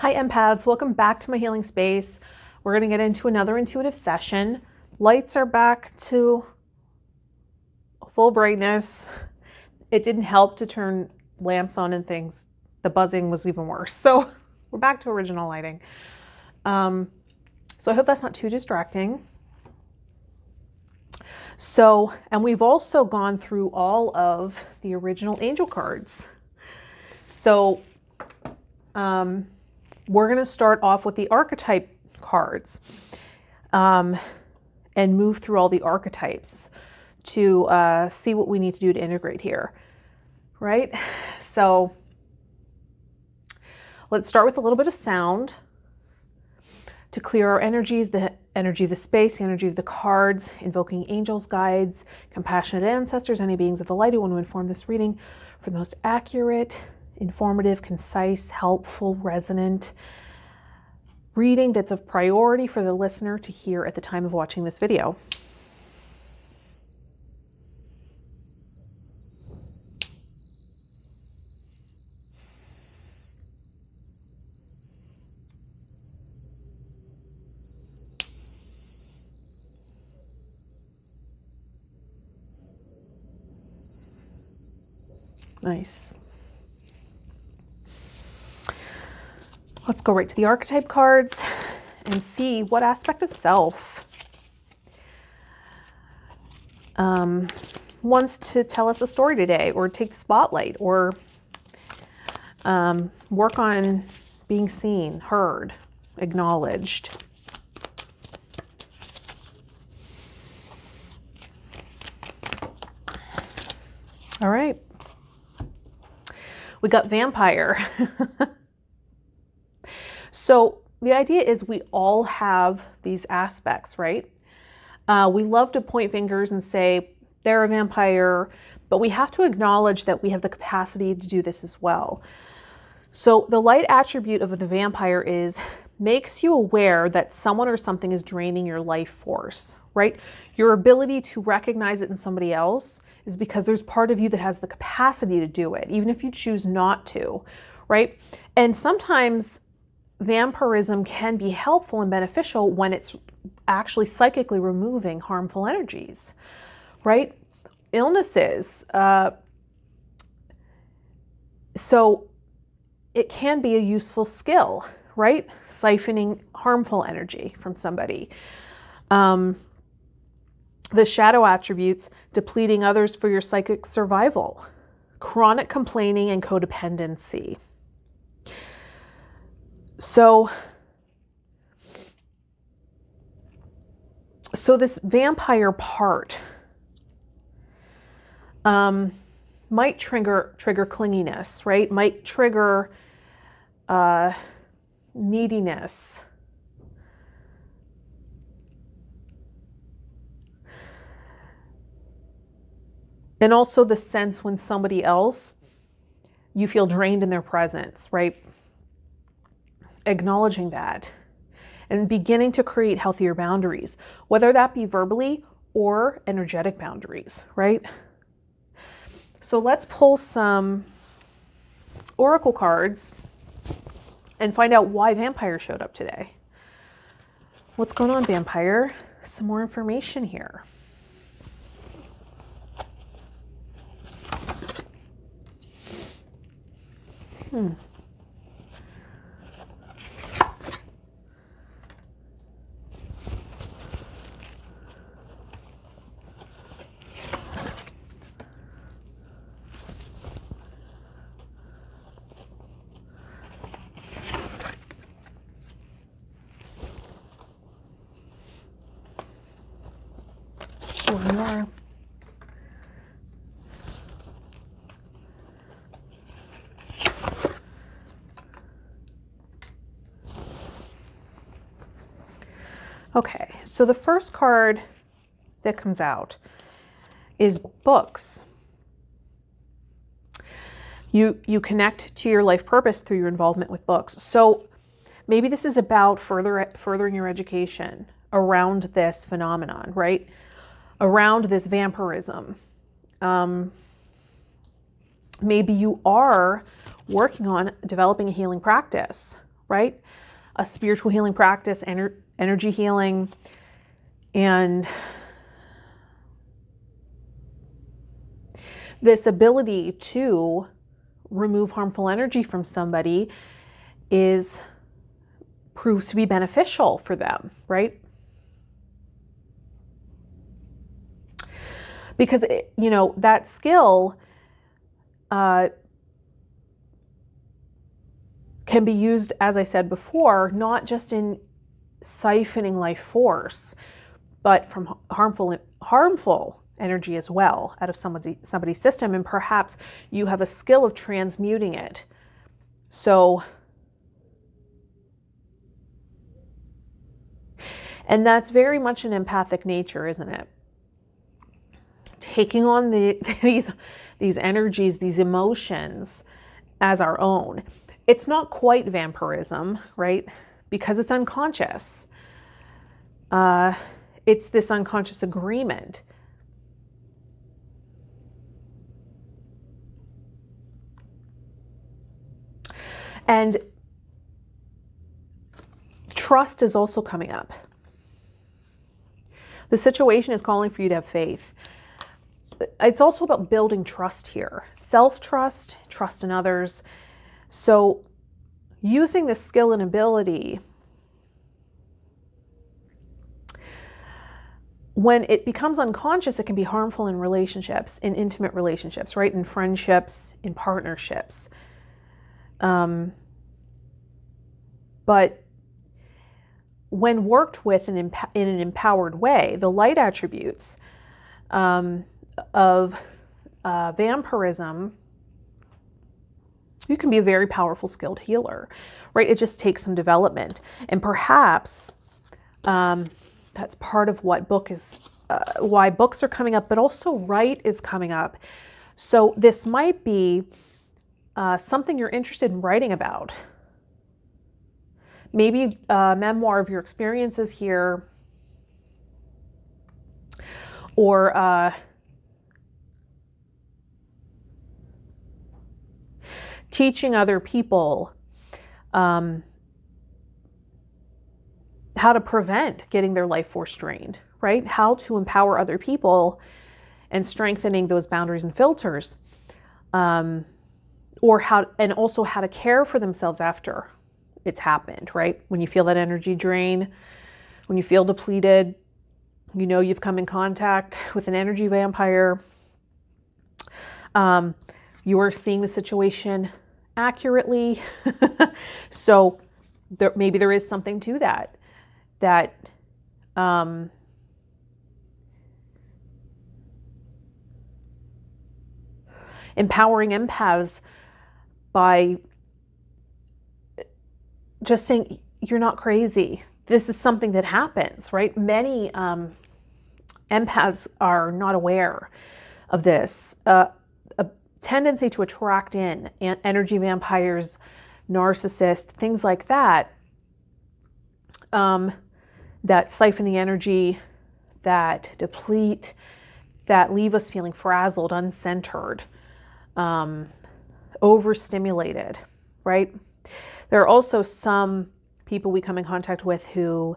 Hi empaths, welcome back to my healing space. We're going to get into another intuitive session. Lights are back to full brightness. It didn't help to turn lamps on and things. The buzzing was even worse. So we're back to original lighting. So I hope that's not too distracting. So, and we've also gone through all of the original angel cards. So, we're going to start off with the archetype cards and move through all the archetypes to see what we need to do to integrate here, right? So let's start with a little bit of sound to clear our energies, the energy of the space, the energy of the cards, invoking angels, guides, compassionate ancestors, any beings of the light who want to inform this reading for the most accurate, informative, concise, helpful, resonant reading that's of priority for the listener to hear at the time of watching this video. Nice. Let's go right to the archetype cards and see what aspect of self wants to tell us a story today, or take the spotlight, or work on being seen, heard, acknowledged. All right. We got vampire. So the idea is we all have these aspects, right? We love to point fingers and say they're a vampire, but we have to acknowledge that we have the capacity to do this as well. So the light attribute of the vampire makes you aware that someone or something is draining your life force, right? Your ability to recognize it in somebody else is because there's part of you that has the capacity to do it, even if you choose not to, right? And sometimes vampirism can be helpful and beneficial when it's actually psychically removing harmful energies, right? Illnesses. So it can be a useful skill, right? Siphoning harmful energy from somebody. The shadow attributes, depleting others for your psychic survival, chronic complaining, and codependency. So this vampire part might trigger clinginess, right? Might trigger neediness. And also the sense when somebody else, you feel drained in their presence, right? Acknowledging that and beginning to create healthier boundaries, whether that be verbally or energetic boundaries, right? So let's pull some oracle cards and find out why vampire showed up today. What's going on, vampire? Some more information here. One more. Okay, so the first card that comes out is books. You connect to your life purpose through your involvement with books. So maybe this is about furthering your education around this phenomenon, right? Around this vampirism. Maybe you are working on developing a healing practice, right? A spiritual healing practice, energy healing, and this ability to remove harmful energy from somebody proves to be beneficial for them, right? Because, that skill can be used, as I said before, not just in siphoning life force, but from harmful energy as well out of somebody's system. And perhaps you have a skill of transmuting it. So, and that's very much an empathic nature, isn't it? Taking on these energies, these emotions as our own. It's not quite vampirism, right? Because it's unconscious. It's this unconscious agreement. And trust is also coming up. The situation is calling for you to have faith. It's also about building trust here. Self-trust, trust in others. So using this skill and ability, when it becomes unconscious, it can be harmful in relationships, in intimate relationships, right? In friendships, in partnerships. But when worked with in an empowered way, the light attributes of vampirism, you can be a very powerful, skilled healer, right? It just takes some development. And perhaps that's part of what why books are coming up, but also write is coming up. So this might be something you're interested in writing about. Maybe a memoir of your experiences here, or teaching other people how to prevent getting their life force drained, right? How to empower other people and strengthening those boundaries and filters, or also how to care for themselves after it's happened, right? When you feel that energy drain, when you feel depleted, you've come in contact with an energy vampire. You are seeing the situation accurately. So maybe there is something to that empowering empaths by just saying, you're not crazy. This is something that happens, right? Many empaths are not aware of this. A tendency to attract in energy vampires, narcissists, things like that, that siphon the energy, that deplete, that leave us feeling frazzled, uncentered, overstimulated, right? There are also some people we come in contact with who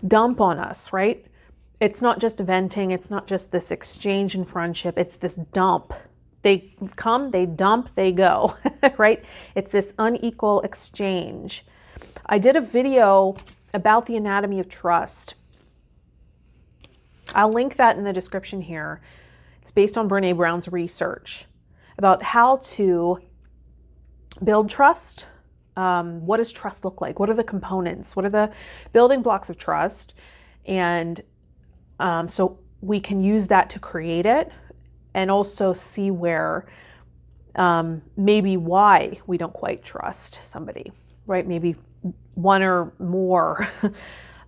dump on us, right? It's not just venting. It's not just this exchange in friendship. It's this dump. They come, they dump, they go, right? It's this unequal exchange. I did a video about the anatomy of trust. I'll link that in the description here. It's based on Brené Brown's research about how to build trust. What does trust look like? What are the components? What are the building blocks of trust? And so we can use that to create it, and also see where maybe why we don't quite trust somebody, right? Maybe one or more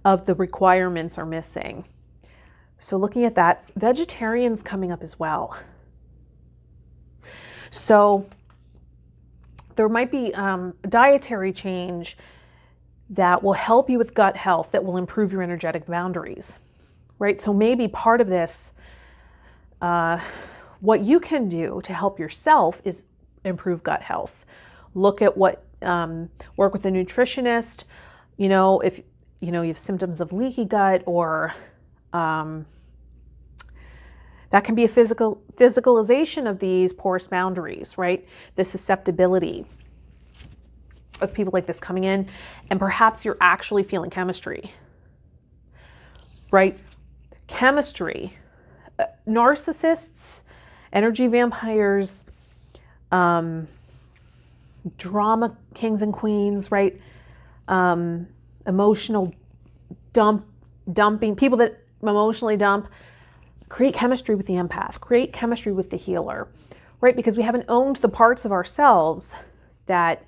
of the requirements are missing. So looking at that, vegetarian's coming up as well. So there might be a dietary change that will help you with gut health, that will improve your energetic boundaries, right? So maybe part of this, what you can do to help yourself is improve gut health. Look at what work with a nutritionist. You know, if you have symptoms of leaky gut, or that can be a physicalization of these porous boundaries, right? The susceptibility of people like this coming in, and perhaps you're actually feeling chemistry, right? Chemistry. Narcissists, energy vampires, drama kings and queens, right? Emotional dumping, people that emotionally dump, create chemistry with the empath, create chemistry with the healer, right? Because we haven't owned the parts of ourselves that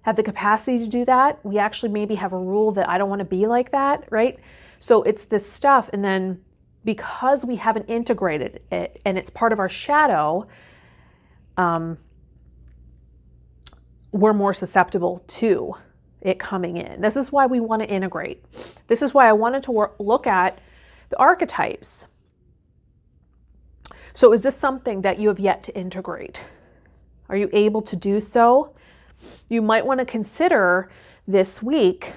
have the capacity to do that. We actually maybe have a rule that I don't want to be like that, right? So it's this stuff, and then because we haven't integrated it and it's part of our shadow, we're more susceptible to it coming in. This is why we want to integrate. This is why I wanted to look at the archetypes. So is this something that you have yet to integrate? Are you able to do so? You might want to consider this week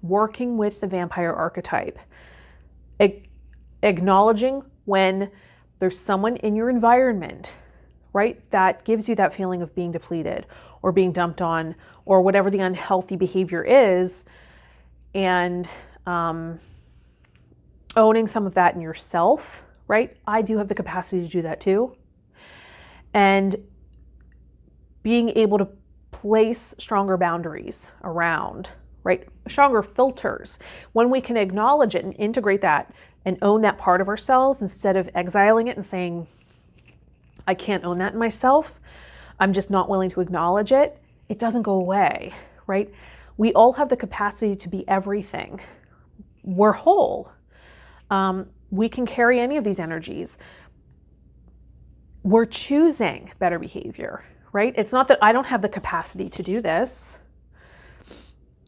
working with the vampire archetype. Acknowledging when there's someone in your environment, right, that gives you that feeling of being depleted or being dumped on, or whatever the unhealthy behavior is, and owning some of that in yourself, right? I do have the capacity to do that too. And being able to place stronger boundaries around, right? Stronger filters. When we can acknowledge it and integrate that and own that part of ourselves, instead of exiling it and saying, I can't own that in myself, I'm just not willing to acknowledge it, it doesn't go away, right? We all have the capacity to be everything. We're whole. We can carry any of these energies. We're choosing better behavior, right? It's not that I don't have the capacity to do this,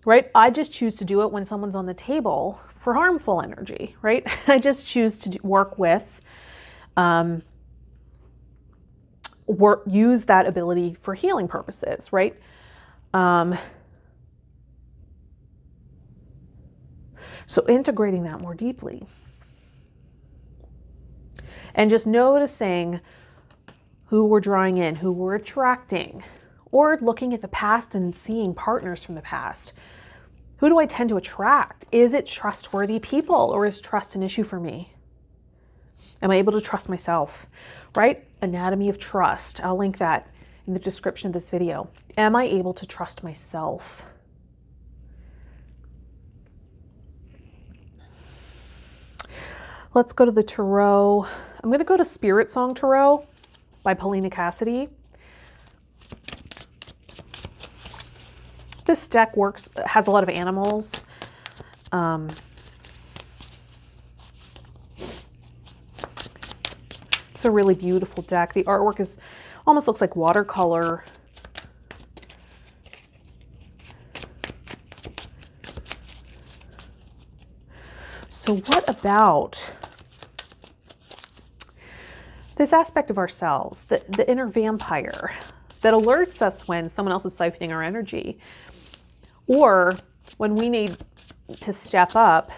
right? I just choose to do it when someone's on the table for harmful energy, right? I just choose to work with, use that ability for healing purposes, right? So integrating that more deeply. And just noticing who we're drawing in, who we're attracting, or looking at the past and seeing partners from the past. Who do I tend to attract? Is it trustworthy people, or is trust an issue for me? Am I able to trust myself, right? Anatomy of trust. I'll link that in the description of this video. Am I able to trust myself? Let's go to the Tarot. I'm going to go to Spirit Song Tarot by Paulina Cassidy. This deck has a lot of animals. It's a really beautiful deck. The artwork almost looks like watercolor. So what about this aspect of ourselves, the inner vampire that alerts us when someone else is siphoning our energy, or when we need to step up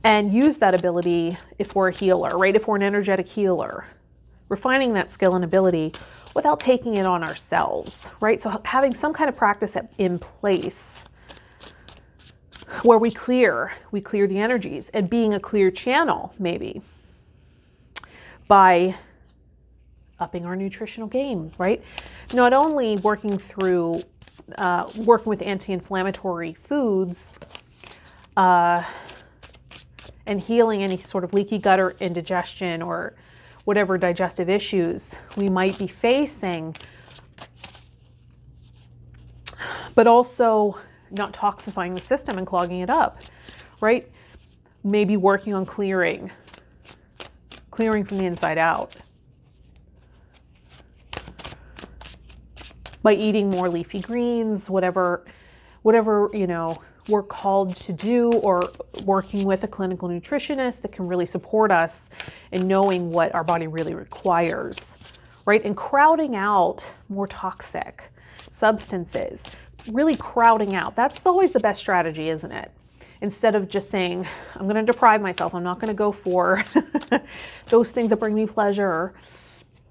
and use that ability if we're a healer, right? If we're an energetic healer, refining that skill and ability without taking it on ourselves, right? So having some kind of practice in place where we clear the energies, and being a clear channel, maybe by upping our nutritional game, right? Not only working with anti-inflammatory foods, and healing any sort of leaky gut or indigestion or whatever digestive issues we might be facing, but also not toxifying the system and clogging it up, right? Maybe working on clearing from the inside out by eating more leafy greens, whatever, we're called to do, or working with a clinical nutritionist that can really support us in knowing what our body really requires, right? And crowding out more toxic substances, really crowding out. That's always the best strategy, isn't it? Instead of just saying, I'm going to deprive myself, I'm not going to go for those things that bring me pleasure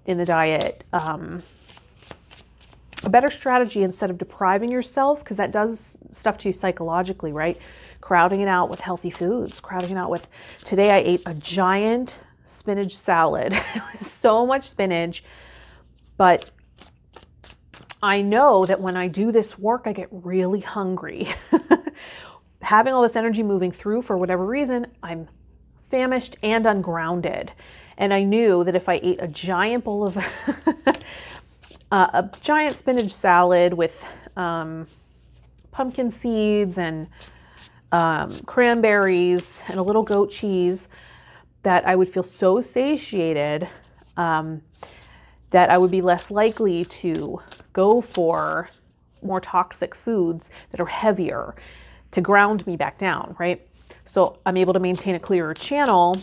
in the diet. A better strategy, instead of depriving yourself, because that does stuff to you psychologically, right? Crowding it out with healthy foods, crowding it out with, today I ate a giant spinach salad. It was so much spinach, but I know that when I do this work, I get really hungry. Having all this energy moving through, for whatever reason, I'm famished and ungrounded. And I knew that if I ate a giant bowl of a giant spinach salad with pumpkin seeds and cranberries and a little goat cheese, that I would feel so satiated that I would be less likely to go for more toxic foods that are heavier to ground me back down, right? So I'm able to maintain a clearer channel.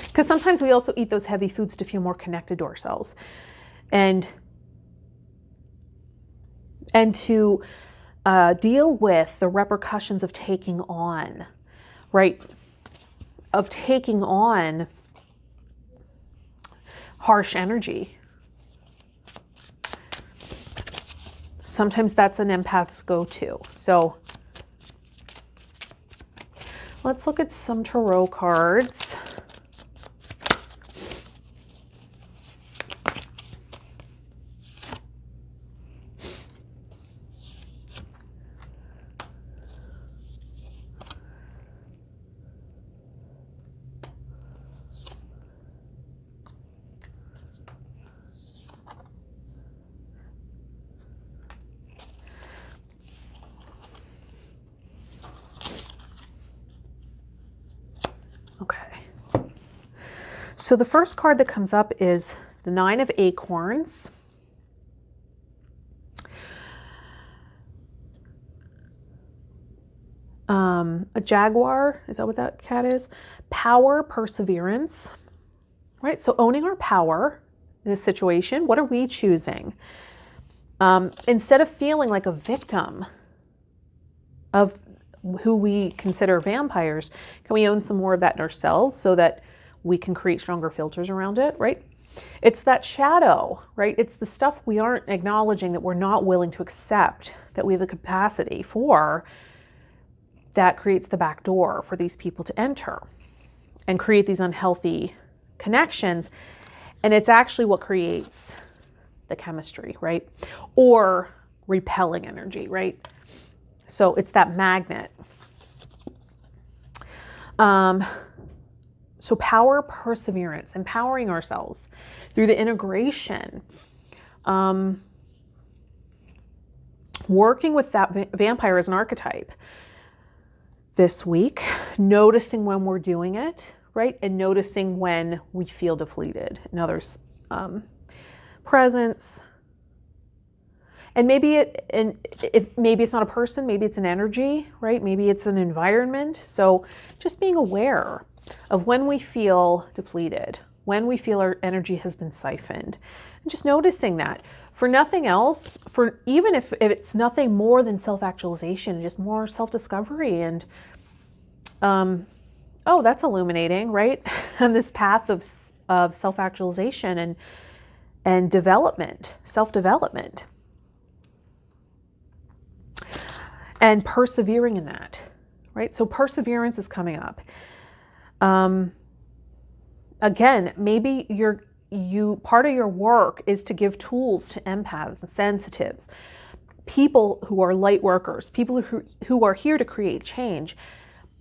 Because sometimes we also eat those heavy foods to feel more connected to ourselves and to deal with the repercussions of taking on, right? Of taking on harsh energy. Sometimes that's an empath's go-to. So let's look at some tarot cards. So the first card that comes up is the Nine of Acorns. A jaguar, is that what that cat is? Power, perseverance, right? So owning our power in this situation, what are we choosing? Instead of feeling like a victim of who we consider vampires, can we own some more of that in ourselves so that we can create stronger filters around it, right? It's that shadow, right? It's the stuff we aren't acknowledging, that we're not willing to accept, that we have the capacity for, that creates the back door for these people to enter and create these unhealthy connections. And it's actually what creates the chemistry, right? Or repelling energy, right? So it's that magnet. So power, perseverance, empowering ourselves through the integration, working with that vampire as an archetype this week, noticing when we're doing it, right? And noticing when we feel depleted in others' presence. And maybe maybe it's not a person, maybe it's an energy, right? Maybe it's an environment. So just being aware of when we feel depleted, when we feel our energy has been siphoned, and just noticing that. For nothing else, for even if it's nothing more than self-actualization, just more self-discovery and, oh, that's illuminating, right? On this path of self-actualization and development, self-development, and persevering in that, right? So perseverance is coming up. Again, maybe part of your work is to give tools to empaths and sensitives, people who are light workers, people who are here to create change,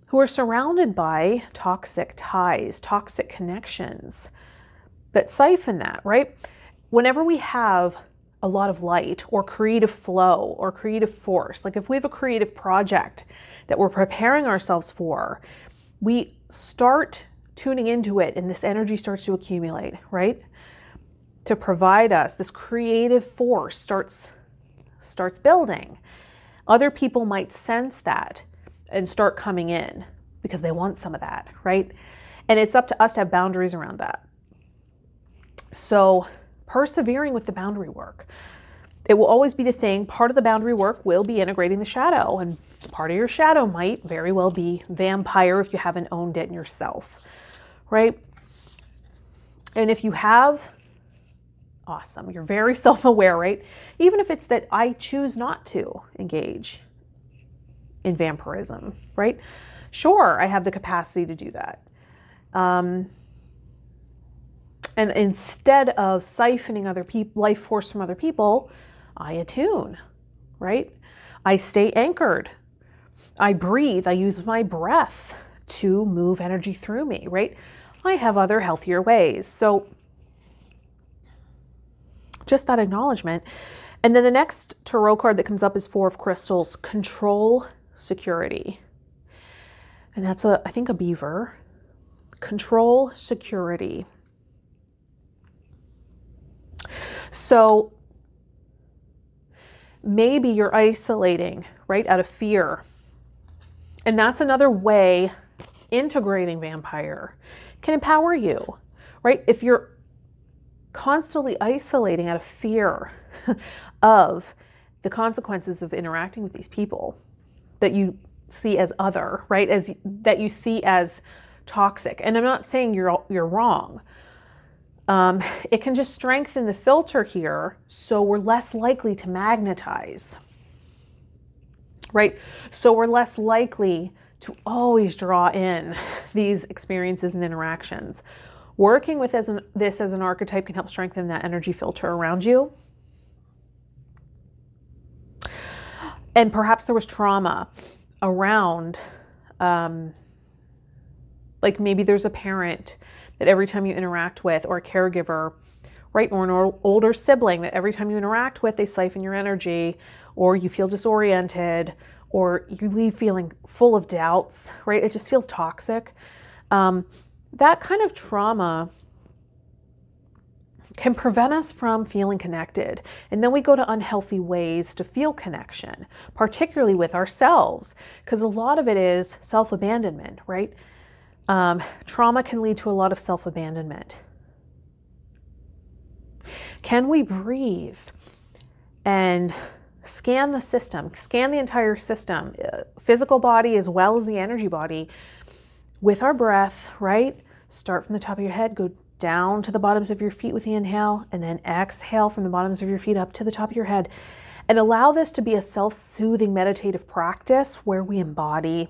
who are surrounded by toxic ties, toxic connections that siphon that, right? Whenever we have a lot of light or creative flow or creative force, like if we have a creative project that we're preparing ourselves for, we start tuning into it and this energy starts to accumulate, right? To provide us, this creative force starts building. Other people might sense that and start coming in because they want some of that, right? And it's up to us to have boundaries around that. So persevering with the boundary work. It will always be the thing. Part of the boundary work will be integrating the shadow, and part of your shadow might very well be vampire if you haven't owned it in yourself, right? And if you have, awesome, you're very self-aware, right? Even if it's that I choose not to engage in vampirism, right? Sure, I have the capacity to do that. And instead of siphoning other people, life force from other people, I attune, right? I stay anchored. I breathe. I use my breath to move energy through me, right? I have other healthier ways. So just that acknowledgement. And then the next tarot card that comes up is Four of Crystals, control, security. And that's I think a beaver. Control, security. So maybe you're isolating, right, out of fear. And that's another way integrating vampire can empower you, right? If you're constantly isolating out of fear of the consequences of interacting with these people that you see as other, right? That you see as toxic. And I'm not saying you're wrong. It can just strengthen the filter here, so we're less likely to magnetize, right? So we're less likely to always draw in these experiences and interactions. Working with this as an archetype can help strengthen that energy filter around you. And perhaps there was trauma around, like maybe there's a parent that every time you interact with, or a caregiver, right, or an older sibling that every time you interact with, they siphon your energy, or you feel disoriented, or you leave feeling full of doubts, right? It just feels toxic. That kind of trauma can prevent us from feeling connected. And then we go to unhealthy ways to feel connection, particularly with ourselves, because a lot of it is self-abandonment, right? Trauma can lead to a lot of self-abandonment. Can we breathe and scan the system, scan the entire system, physical body as well as the energy body, with our breath, right? Start from the top of your head, go down to the bottoms of your feet with the inhale, and then exhale from the bottoms of your feet up to the top of your head. And allow this to be a self-soothing meditative practice where we embody,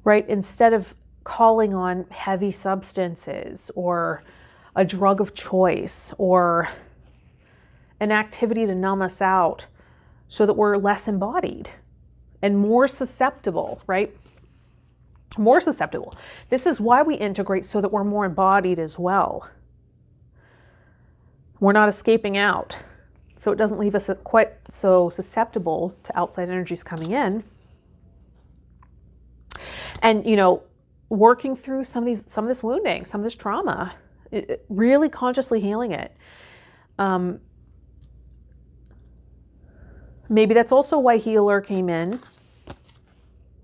right? Instead of calling on heavy substances or a drug of choice or an activity to numb us out, so that we're less embodied and more susceptible, right? More susceptible. This is why we integrate, so that we're more embodied as well. We're not escaping out, so it doesn't leave us quite so susceptible to outside energies coming in. And, you know, working through some of this wounding, some of this trauma, really consciously healing it. Maybe that's also why healer came in,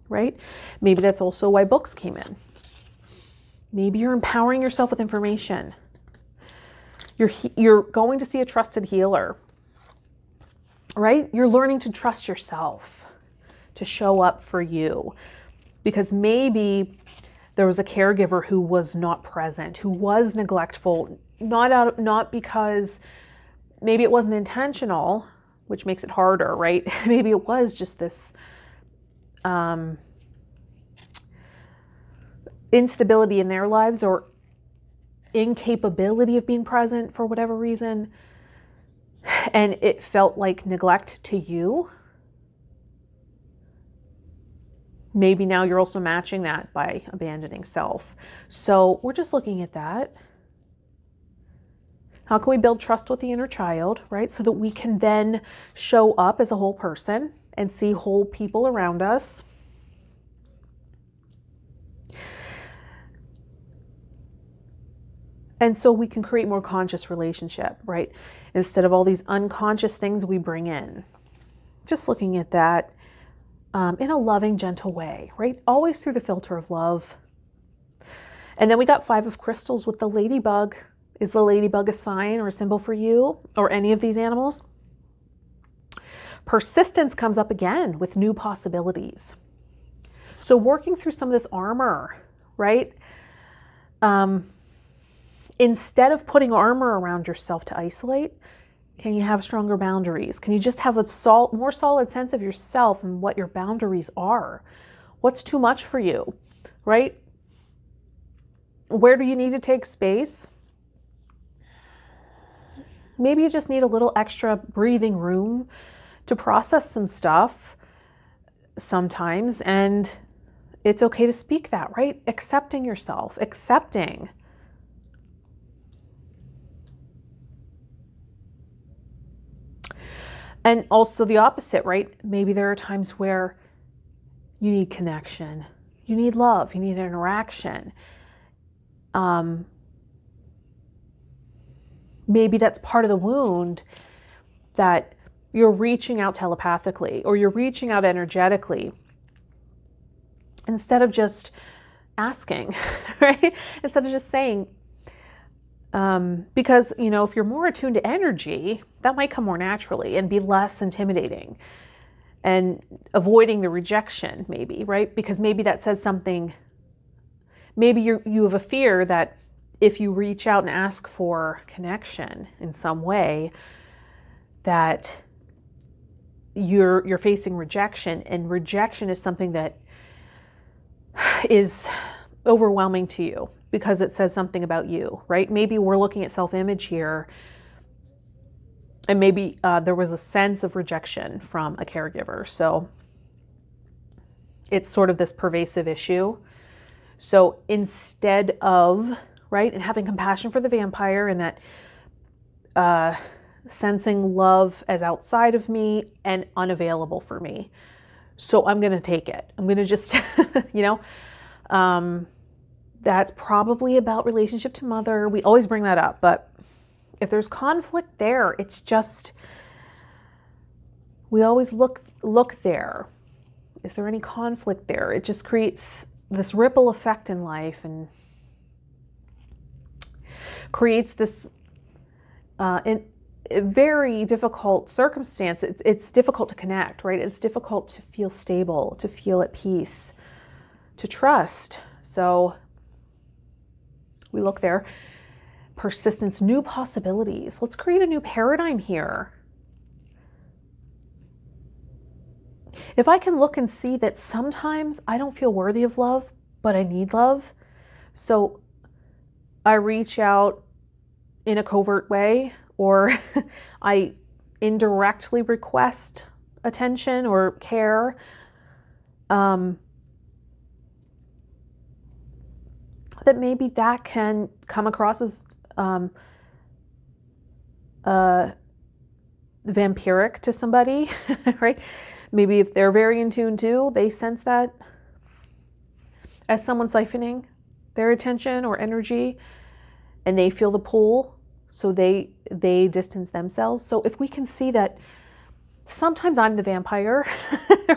right? Maybe that's also why books came in. Maybe you're empowering yourself with information. You're going to see a trusted healer, right? You're learning to trust yourself to show up for you, because maybe there was a caregiver who was not present, who was neglectful, not because maybe it wasn't intentional, which makes it harder, right? Maybe it was just this instability in their lives, or incapability of being present for whatever reason, and it felt like neglect to you. Maybe now you're also matching that by abandoning self. So we're just looking at that. How can we build trust with the inner child, right? So that we can then show up as a whole person and see whole people around us. And so we can create more conscious relationship, right? Instead of all these unconscious things we bring in. Just looking at that in a loving, gentle way, right? Always through the filter of love. And then we got 5 of crystals with the ladybug. Is the ladybug a sign or a symbol for you or any of these animals? Persistence comes up again with new possibilities. So working through some of this armor, right? Instead of putting armor around yourself to isolate, can you have stronger boundaries? Can you just have a more solid sense of yourself and what your boundaries are? What's too much for you, right? Where do you need to take space? Maybe you just need a little extra breathing room to process some stuff sometimes, and it's okay to speak that, right? Accepting yourself, accepting. And also the opposite, right? Maybe there are times where you need connection, you need love, you need interaction. Maybe that's part of the wound, that you're reaching out telepathically or you're reaching out energetically instead of just asking, right? Instead of just saying, because, you know, if you're more attuned to energy, that might come more naturally and be less intimidating, and avoiding the rejection maybe, right? Because maybe that says something, maybe you have a fear that if you reach out and ask for connection in some way, that you're facing rejection, and rejection is something that is overwhelming to you because it says something about you, right? Maybe we're looking at self-image here, and maybe there was a sense of rejection from a caregiver. So it's sort of this pervasive issue. So instead of, right, and having compassion for the vampire and that sensing love as outside of me and unavailable for me. So I'm going to take it. I'm going to just, you know, that's probably about relationship to mother. We always bring that up, but if there's conflict there, it's just, we always look there. Is there any conflict there? It just creates this ripple effect in life and creates this a very difficult circumstance. It's difficult to connect, right? It's difficult to feel stable, to feel at peace, to trust. So we look there. Persistence, new possibilities. Let's create a new paradigm here. If I can look and see that sometimes I don't feel worthy of love, but I need love, so I reach out in a covert way, or I indirectly request attention or care, that maybe that can come across as vampiric to somebody, right? Maybe if they're very in tune too, they sense that as someone siphoning their attention or energy, and they feel the pull, so they distance themselves. So if we can see that sometimes I'm the vampire,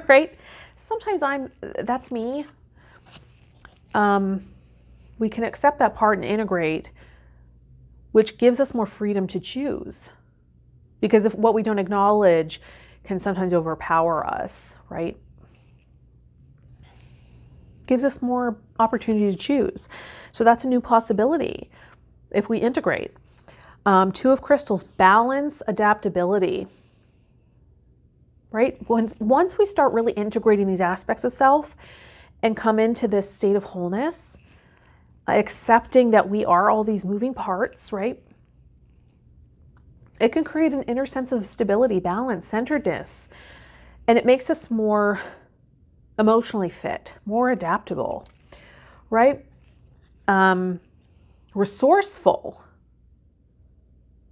right? Sometimes that's me. We can accept that part and integrate, which gives us more freedom to choose. Because if what we don't acknowledge can sometimes overpower us, right? Gives us more opportunity to choose. So that's a new possibility if we integrate. 2 of crystals, balance, adaptability, right? Once we start really integrating these aspects of self and come into this state of wholeness, accepting that we are all these moving parts, right? It can create an inner sense of stability, balance, centeredness, and it makes us more emotionally fit, more adaptable, right? Resourceful.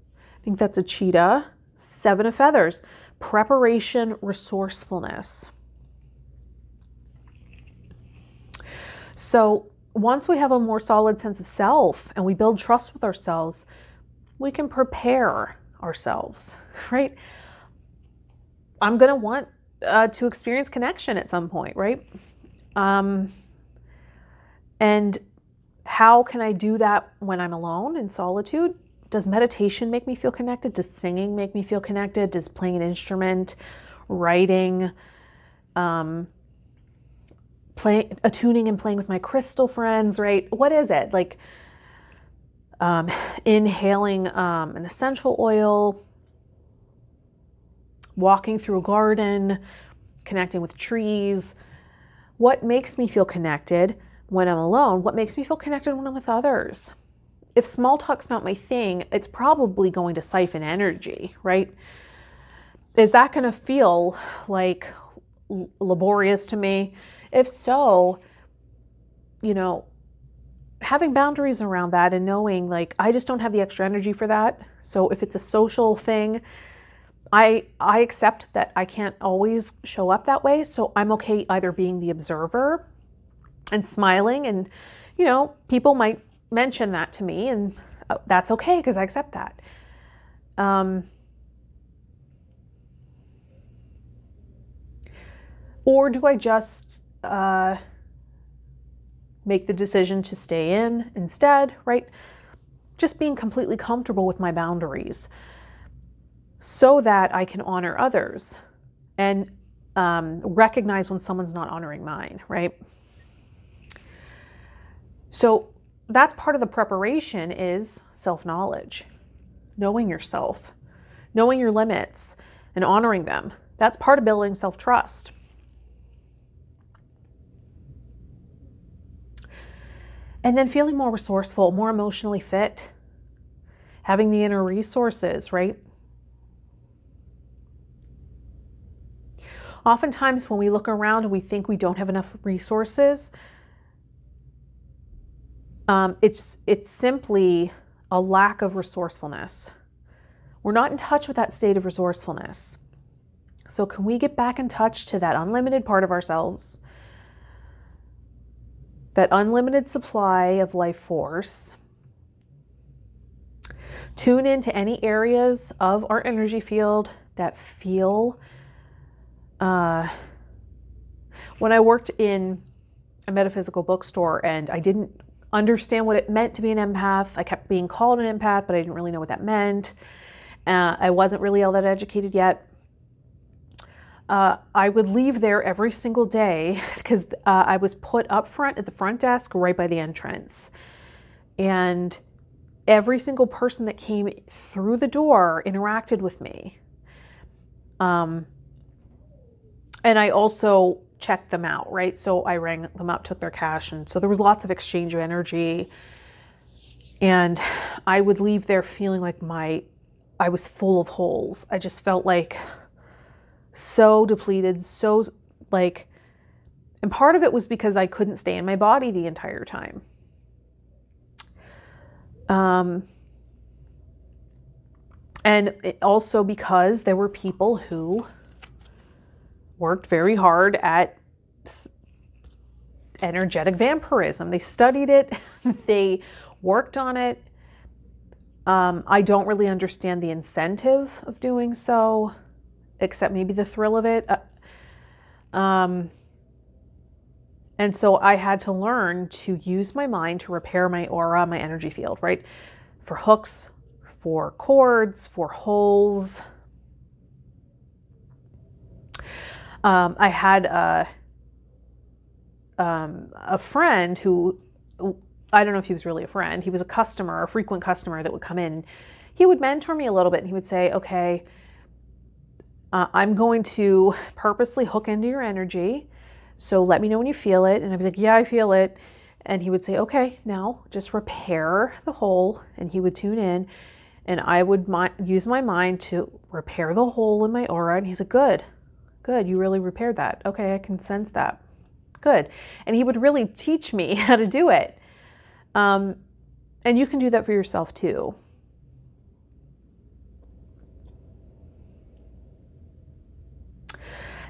I think that's a cheetah. 7 of feathers. Preparation, resourcefulness. So once we have a more solid sense of self and we build trust with ourselves, we can prepare ourselves, right? I'm going to want to experience connection at some point, right? And How can I do that when I'm alone in solitude? Does meditation make me feel connected? Does singing make me feel connected? Does playing an instrument, writing, attuning and playing with my crystal friends, right? What is it? Like inhaling an essential oil, walking through a garden, connecting with trees. What makes me feel connected when I'm alone? What makes me feel connected when I'm with others? If small talk's not my thing, it's probably going to siphon energy, right? Is that going to feel like laborious to me? If so, having boundaries around that and knowing like I just don't have the extra energy for that. So if it's a social thing, I accept that I can't always show up that way. So I'm okay either being the observer and smiling, and people might mention that to me, and that's okay because I accept that. Or do I just make the decision to stay in instead, right? Just being completely comfortable with my boundaries so that I can honor others and recognize when someone's not honoring mine, right? So that's part of the preparation is self-knowledge, knowing yourself, knowing your limits and honoring them. That's part of building self-trust. And then feeling more resourceful, more emotionally fit, having the inner resources, right? Oftentimes when we look around and we think we don't have enough resources, it's simply a lack of resourcefulness. We're not in touch with that state of resourcefulness. So can we get back in touch to that unlimited part of ourselves, that unlimited supply of life force? Tune into any areas of our energy field that feel, when I worked in a metaphysical bookstore and I didn't understand what it meant to be an empath. I kept being called an empath, but I didn't really know what that meant. I wasn't really all that educated yet. I would leave there every single day because I was put up front at the front desk right by the entrance. And every single person that came through the door interacted with me. And I also checked them out, right? So I rang them up, took their cash. And so there was lots of exchange of energy. And I would leave there feeling like I was full of holes. I just felt like so depleted, so like, and part of it was because I couldn't stay in my body the entire time. And also because there were people who worked very hard at energetic vampirism. They studied it, they worked on it. I don't really understand the incentive of doing so, except maybe the thrill of it. And so I had to learn to use my mind to repair my aura, my energy field, right? For hooks, for cords, for holes. I had a friend who, I don't know if he was really a friend. He was a customer, a frequent customer that would come in. He would mentor me a little bit and he would say, okay, I'm going to purposely hook into your energy. So let me know when you feel it. And I'd be like, yeah, I feel it. And he would say, okay, now just repair the hole. And he would tune in and I would use my mind to repair the hole in my aura. And he's like, good, you really repaired that. Okay, I can sense that. Good. And he would really teach me how to do it. And you can do that for yourself too.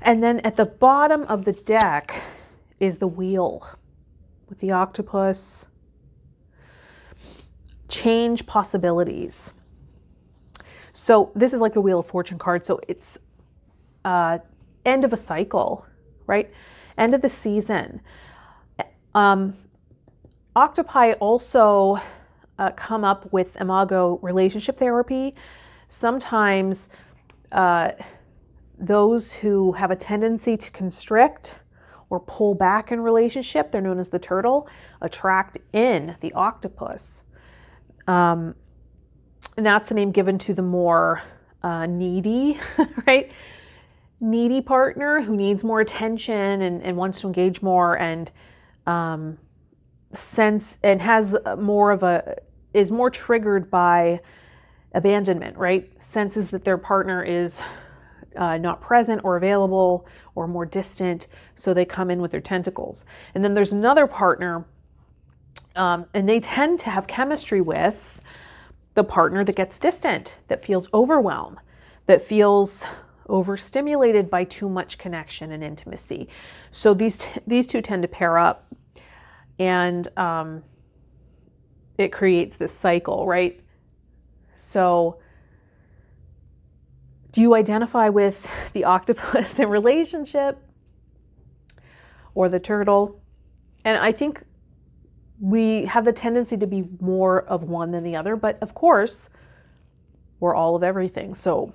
And then at the bottom of the deck is the wheel with the octopus. Change possibilities. So this is like the Wheel of Fortune card. So it's end of a cycle, right? End of the season. Octopi also come up with imago relationship therapy. Sometimes those who have a tendency to constrict or pull back in relationship, they're known as the turtle, attract in the octopus. And that's the name given to the more needy, right? Needy partner who needs more attention and wants to engage more and sense and has more of is more triggered by abandonment, right? Senses that their partner is not present or available or more distant, so they come in with their tentacles. And then there's another partner, and they tend to have chemistry with the partner that gets distant, that feels overwhelmed, that feels overstimulated by too much connection and intimacy. So these two tend to pair up, and it creates this cycle, right? So do you identify with the octopus in relationship or the turtle? And I think we have the tendency to be more of one than the other, but of course, we're all of everything. So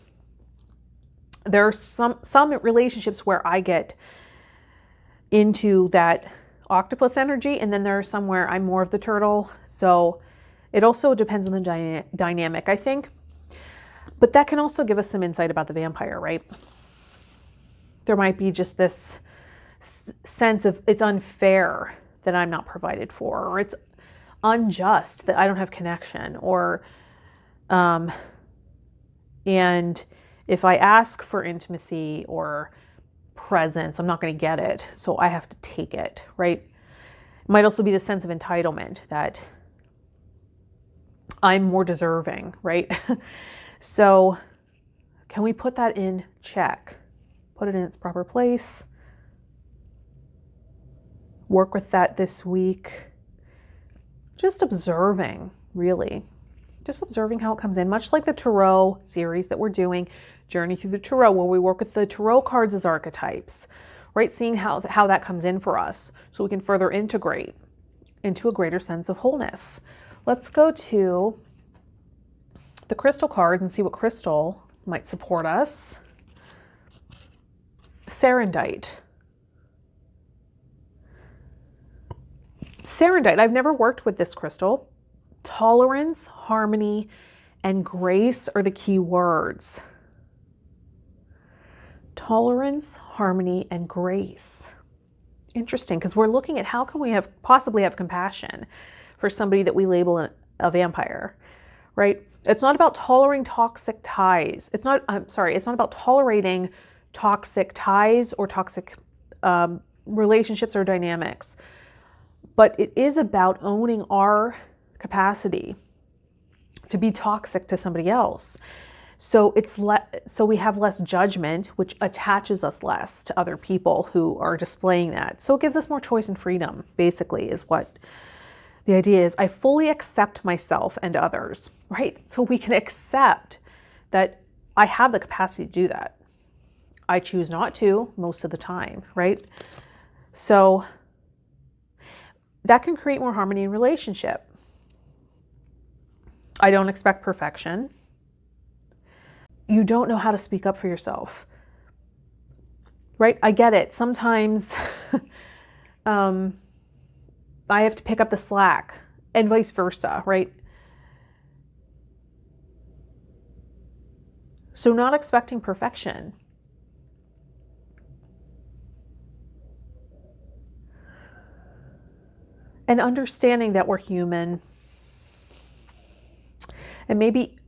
there are some relationships where I get into that octopus energy, and then there are some where I'm more of the turtle. So it also depends on the dynamic, I think. But that can also give us some insight about the vampire, right? There might be just this sense of it's unfair that I'm not provided for, or it's unjust that I don't have connection, or and if I ask for intimacy or presence, I'm not going to get it, so I have to take it, right? It might also be the sense of entitlement that I'm more deserving, right? So can we put that in check? Put it in its proper place. Work with that this week. Just observing, really. Just observing how it comes in, much like the Tarot series that we're doing, Journey Through the Tarot, where we work with the Tarot cards as archetypes, right? Seeing how that comes in for us so we can further integrate into a greater sense of wholeness. Let's go to the crystal card and see what crystal might support us. Serendite. Serendite, I've never worked with this crystal. Tolerance, harmony, and grace are the key words. Tolerance, harmony, and grace. Interesting, because we're looking at how can we possibly have compassion for somebody that we label a vampire, right? It's not about tolerating toxic ties. It's not about tolerating toxic ties or toxic relationships or dynamics. But it is about owning our capacity to be toxic to somebody else. So so we have less judgment, which attaches us less to other people who are displaying that. So it gives us more choice and freedom, basically, is what the idea is. I fully accept myself and others, right? So we can accept that I have the capacity to do that. I choose not to most of the time, right? So that can create more harmony in relationship. I don't expect perfection. You don't know how to speak up for yourself, right? I get it. Sometimes I have to pick up the slack and vice versa, right? So not expecting perfection. And understanding that we're human. And maybe,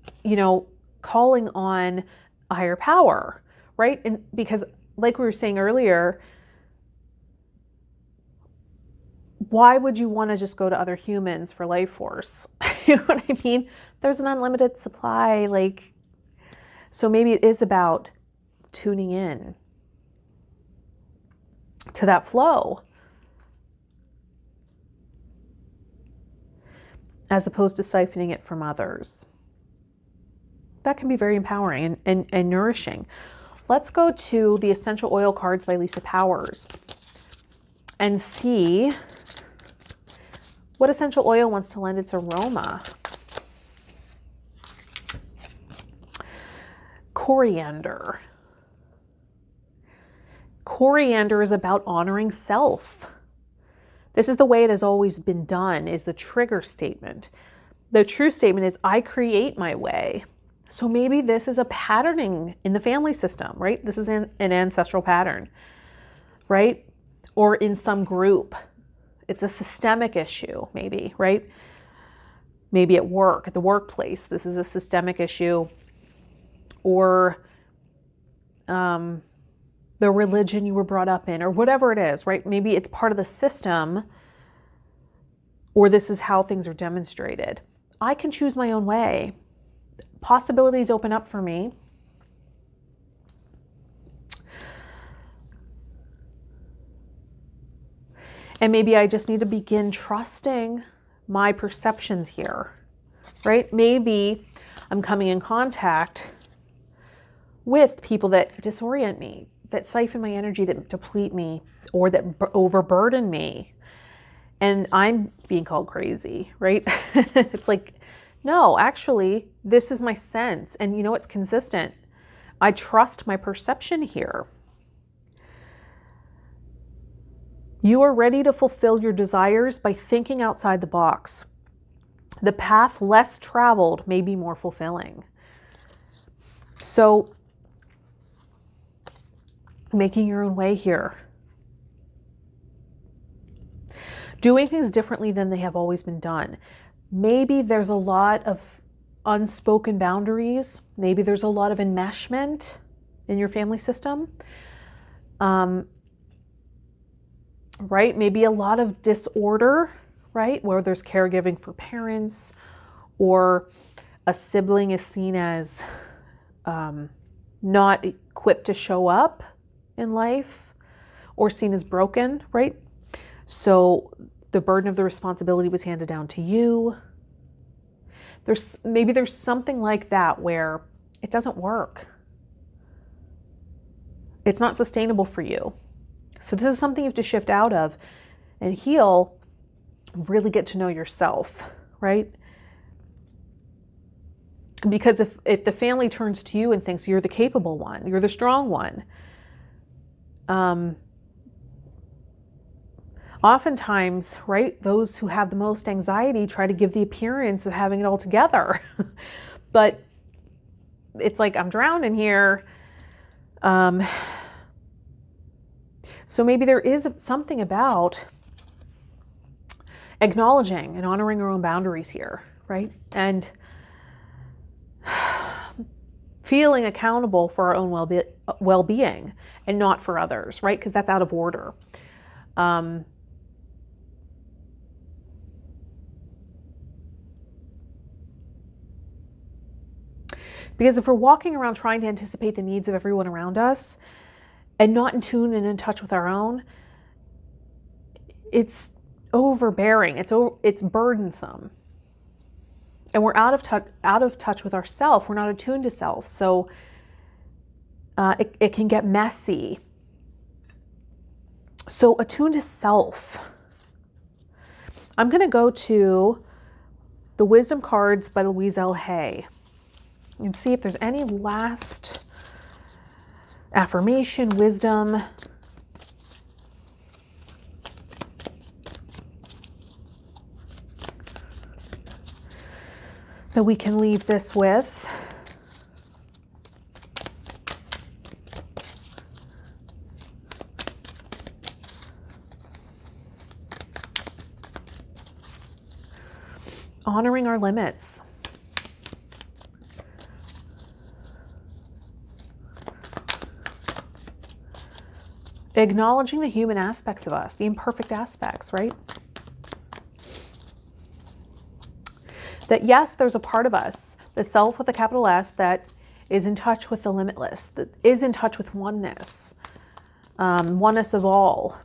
calling on a higher power, right? And because like we were saying earlier, why would you want to just go to other humans for life force? You know what I mean? There's an unlimited supply, so maybe it is about tuning in to that flow as opposed to siphoning it from others. That can be very empowering and nourishing. Let's go to the Essential Oil cards by Lisa Powers and see What essential oil wants to lend its aroma? Coriander. Coriander is about honoring self. This is the way it has always been done, is the trigger statement. The true statement is, I create my way. So maybe this is a patterning in the family system, right? This is an ancestral pattern, right? Or in some group. It's a systemic issue, maybe, right? Maybe at work, at the workplace, this is a systemic issue. Or the religion you were brought up in, or whatever it is, right? Maybe it's part of the system, or this is how things are demonstrated. I can choose my own way. Possibilities open up for me. And maybe I just need to begin trusting my perceptions here, right? Maybe I'm coming in contact with people that disorient me, that siphon my energy, that deplete me, or that overburden me. And I'm being called crazy, right? It's like, no, actually, this is my sense. And you know, it's consistent. I trust my perception here. You are ready to fulfill your desires by thinking outside the box. The path less traveled may be more fulfilling. So, making your own way here. Doing things differently than they have always been done. Maybe there's a lot of unspoken boundaries. Maybe there's a lot of enmeshment in your family system. Right? Maybe a lot of disorder, right? Where there's caregiving for parents, or a sibling is seen as not equipped to show up in life, or seen as broken, right? So the burden of the responsibility was handed down to you. Maybe there's something like that where it doesn't work. It's not sustainable for you. So this is something you have to shift out of and heal, really get to know yourself, right? Because if the family turns to you and thinks you're the capable one, you're the strong one, oftentimes, right, those who have the most anxiety try to give the appearance of having it all together. But it's like, I'm drowning here. So maybe there is something about acknowledging and honoring our own boundaries here, right? And feeling accountable for our own well-being and not for others, right? Because that's out of order. Because if we're walking around trying to anticipate the needs of everyone around us and not in tune and in touch with our own, it's overbearing. It's burdensome. And we're out of touch with ourself. We're not attuned to self. So it can get messy. So attune to self. I'm going to go to the Wisdom Cards by Louise L. Hay and see if there's any last affirmation, wisdom. That we can leave this with. Honoring our limits. Acknowledging the human aspects of us, the imperfect aspects, right? That yes, there's a part of us, the self with a capital S, that is in touch with the limitless, that is in touch with oneness, oneness of all.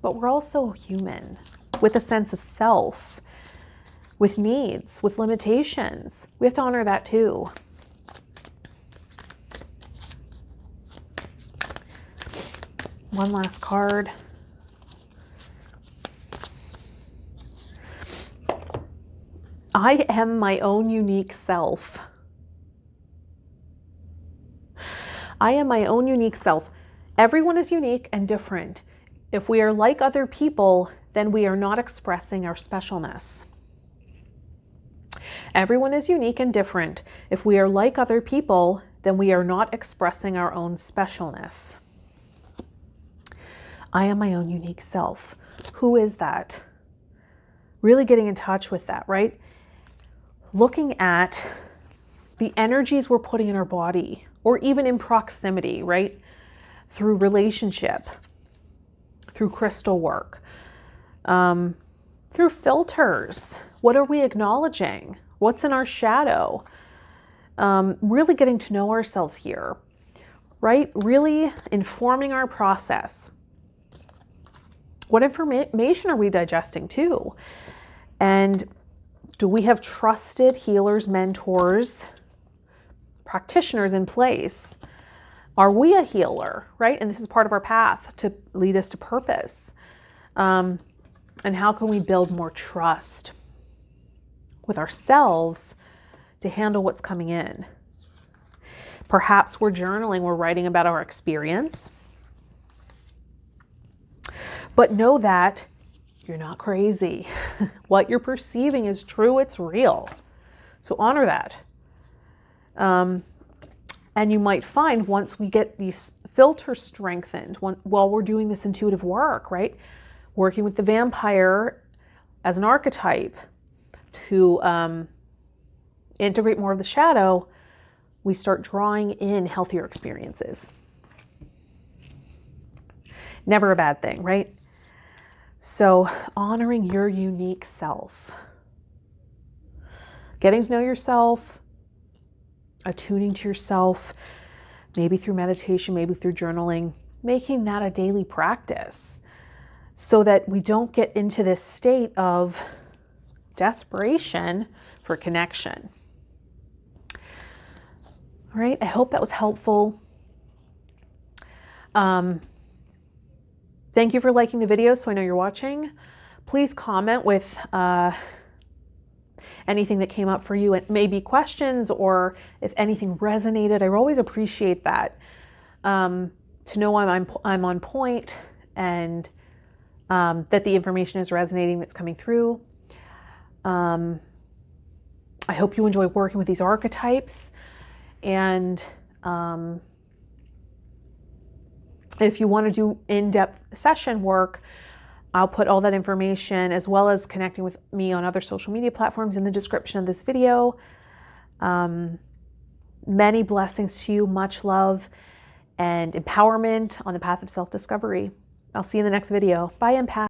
But we're also human with a sense of self, with needs, with limitations. We have to honor that too. One last card. I am my own unique self. I am my own unique self. Everyone is unique and different. If we are like other people, then we are not expressing our specialness. Everyone is unique and different. If we are like other people, then we are not expressing our own specialness. I am my own unique self. Who is that? Really getting in touch with that, right? Looking at the energies we're putting in our body, or even in proximity, right? Through relationship, through crystal work, through filters. What are we acknowledging? What's in our shadow? Really getting to know ourselves here, right? Really informing our process. What information are we digesting too? And do we have trusted healers, mentors, practitioners in place? Are we a healer, right? And this is part of our path to lead us to purpose. And how can we build more trust with ourselves to handle what's coming in? Perhaps we're journaling, we're writing about our experience. But know that you're not crazy. What you're perceiving is true, it's real. So honor that. And you might find once we get these filters strengthened, while we're doing this intuitive work, right? Working with the vampire as an archetype to integrate more of the shadow, we start drawing in healthier experiences. Never a bad thing, right? So honoring your unique self. Getting to know yourself, attuning to yourself, maybe through meditation, maybe through journaling, making that a daily practice so that we don't get into this state of desperation for connection. All right, I hope that was helpful. Thank you for liking the video so I know you're watching. Please comment with anything that came up for you, and maybe questions, or if anything resonated. I always appreciate that, to know I'm on point, and that the information is resonating, that's coming through. I hope you enjoy working with these archetypes, and if you want to do in-depth session work, I'll put all that information, as well as connecting with me on other social media platforms, in the description of this video. Many blessings to you, much love and empowerment on the path of self-discovery. I'll see you in the next video. Bye, empath.